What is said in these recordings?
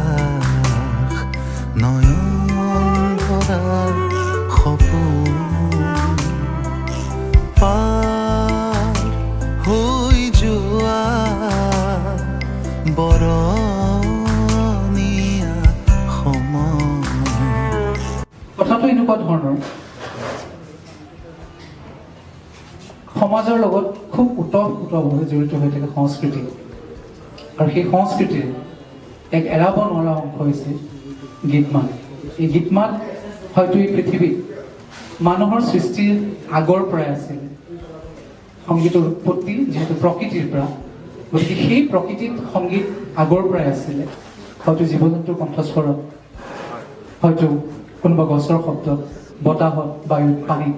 আকাশ নয়ন ভৰাৰ সপোন পাৰ হৈ যোৱা বৰণীয়া সময়। কথাটো এনেকুৱা ধৰণৰ, সমাজৰ লগত খুব ওতঃপ্ৰোতভাৱে জড়িত হৈ থাকে সংস্কৃতি, আৰু সেই সংস্কৃতিৰ এক এৰাব নোৱাৰা অংশ হৈছে গীত মাত। এই গীত মাত হয়তো এই পৃথিৱীত মানুহৰ সৃষ্টিৰ আগৰ পৰাই আছিল। সংগীতৰ উৎপত্তি যিহেতু প্ৰকৃতিৰ পৰা, গতিকে সেই প্ৰকৃতিত সংগীত আগৰ পৰাই আছিলে। হয়তো জীৱ জন্তুৰ কণ্ঠস্বৰত, হয়তো কোনোবা গছৰ শব্দত, বতাহত, বায়ুত, পানীত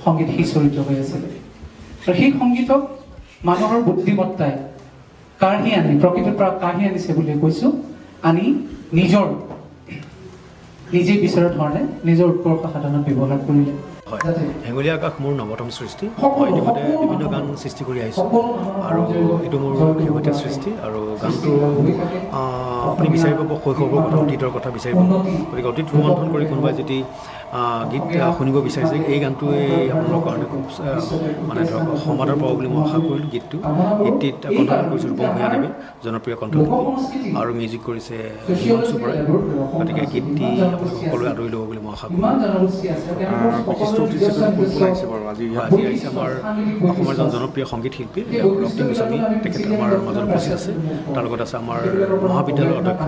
সংগীত সিঁচৰিত হৈ আছিলে। আৰু সেই সংগীতক মানুহৰ বুদ্ধিমত্তাই কাঢ়ি আনি, প্ৰকৃতিৰ পৰা কাঢ়ি আনিছে বুলি কৈছোঁ, আনি নিজে বিচৰা ধৰণে নিজৰ উৎকৰ্ষ সাধনত ব্যৱহাৰ কৰিলে। হেঙুলীয়া আকাশ মোৰ নৱতম সৃষ্টি। মই ইতিমধ্যে বিভিন্ন গান সৃষ্টি কৰি আহিছোঁ আৰু এইটো মোৰ শেহতীয়া সৃষ্টি। আৰু গানটো আপুনি বিচাৰি পাব শৈশৱৰ কথা, অতীতৰ কথা বিচাৰি পাব। গতিকে অতীত ৰোমন্থন কৰি কোনোবাই যদি গীত শুনিব বিচাৰিছে, এই গানটোৱে আপোনালোকৰ কাৰণে খুব মানে ধৰক সমাদৰ পাব বুলি মই আশা কৰিলোঁ। গীতটিত কণ্ঠদান কৰিছে ৰূপম ভূঞাদেৱে, জনপ্ৰিয় কণ্ঠশিল্পী, আৰু মিউজিক কৰিছে হিমাংশু বৰাই। গতিকে গীতটি সকলোৱে আদৰি ল'ব বুলি মই আশা কৰোঁ। আজি আহিছে আমাৰ অসমৰ এজন জনপ্ৰিয় সংগীত শিল্পী ৰক্তিম গোস্বামী, তেখেত আমাৰ মাজত উপস্থিত আছে। তাৰ লগত আছে আমাৰ মহাবিদ্যালয়ৰ অধ্যক্ষ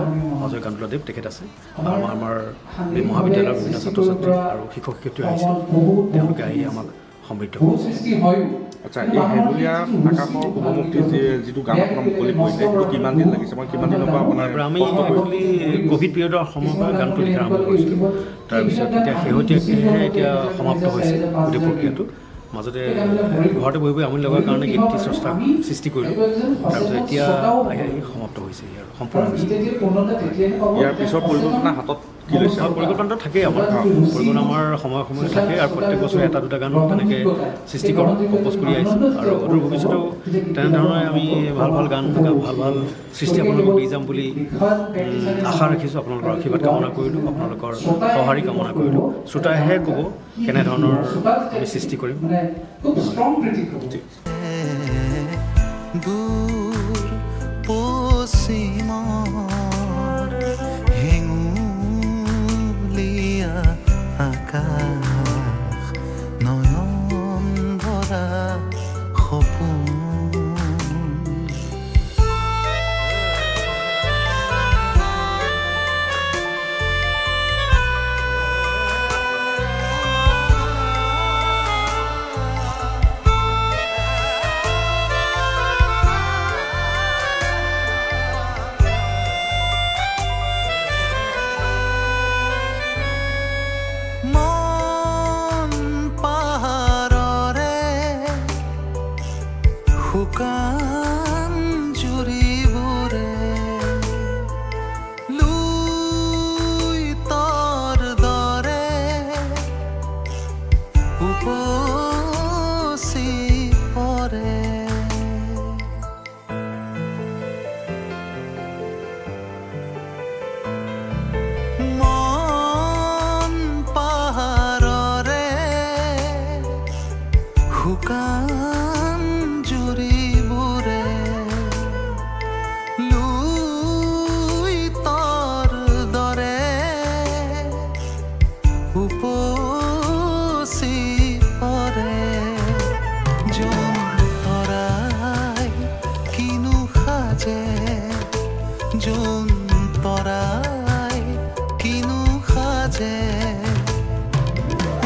অজয় কান্দুলাদেৱ, তেখেত আছে। আৰু আমাৰ এই মহাবিদ্যালয়ৰ বিভিন্ন ছাত্ৰ ছাত্ৰী আৰু শিক্ষক শিক্ষয়িত্ৰী আহিছে, তেওঁলোকে আহি আমাক সমৃদ্ধ কৰিছে। আচ্ছা, এই হেঙুলীয়া আকাশৰ শুভমুক্তি যিটো গান আপোনাৰ মুকলি কৰিলে, সেইটো কিমান দিন লাগিছে? মই কিমান দিনৰ পৰা আপোনাৰ আমি একচুৱেলি ক'ভিড পিৰিয়ডৰ সময়ৰ পৰা গানটো লিখা আৰম্ভ কৰিছিলোঁ। তাৰপিছত এতিয়া শেহতীয়াকৈহে এতিয়া সমাপ্ত হৈছে গোটেই প্ৰক্ৰিয়াটো। মাজতে ঘৰতে বহি বহি আমনি লগাৰ কাৰণে গীতটি স্ৰষ্টা সৃষ্টি কৰিলোঁ। তাৰপিছত এতিয়া সমাপ্ত হৈছে, আৰু সম্পূৰ্ণ হৈছে। ইয়াৰ পিছৰ পৰিকল্পনা হাতত কি লৈছে? পৰিকল্পনাটো থাকেই আমাৰ, পৰিকল্পনা আমাৰ সময়ে সময়ে থাকে, আৰু প্ৰত্যেক বছৰে এটা দুটা গান তেনেকৈ সৃষ্টি কৰোঁ, কম্প'জ কৰি আহিছোঁ। আৰু অদূৰ ভৱিষ্যতেও তেনেধৰণে আমি ভাল ভাল গান, ভাল সৃষ্টি আপোনালোকক দি যাম বুলি আশা ৰাখিছোঁ। আপোনালোকৰ আশীৰ্বাদ কামনা কৰিলোঁ, আপোনালোকৰ সঁহাৰি কামনা কৰিলোঁ। শ্ৰোতাইহে ক'ব কেনেধৰণৰ আমি সৃষ্টি কৰিম। দূৰ পশ্চিমৰ হেঙুলীয়া আকাশ নয়ন ভৰা সপোন শুকান জুৰিবোৰে লুই তৰ দৰে উপচি পৰে। মন পাহাৰৰে শুকান উপচি পৰে। জোন তৰাই কিনো সাজে, জোন তৰাই কিনো সাজে,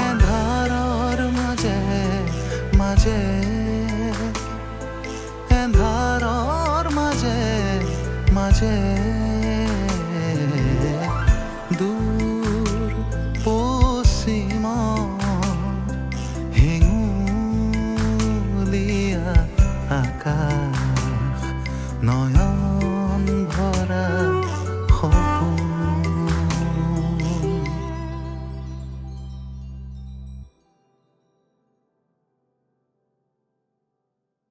এন্ধাৰৰ মাজে মাজে, এন্ধাৰৰ মাজে মাজে।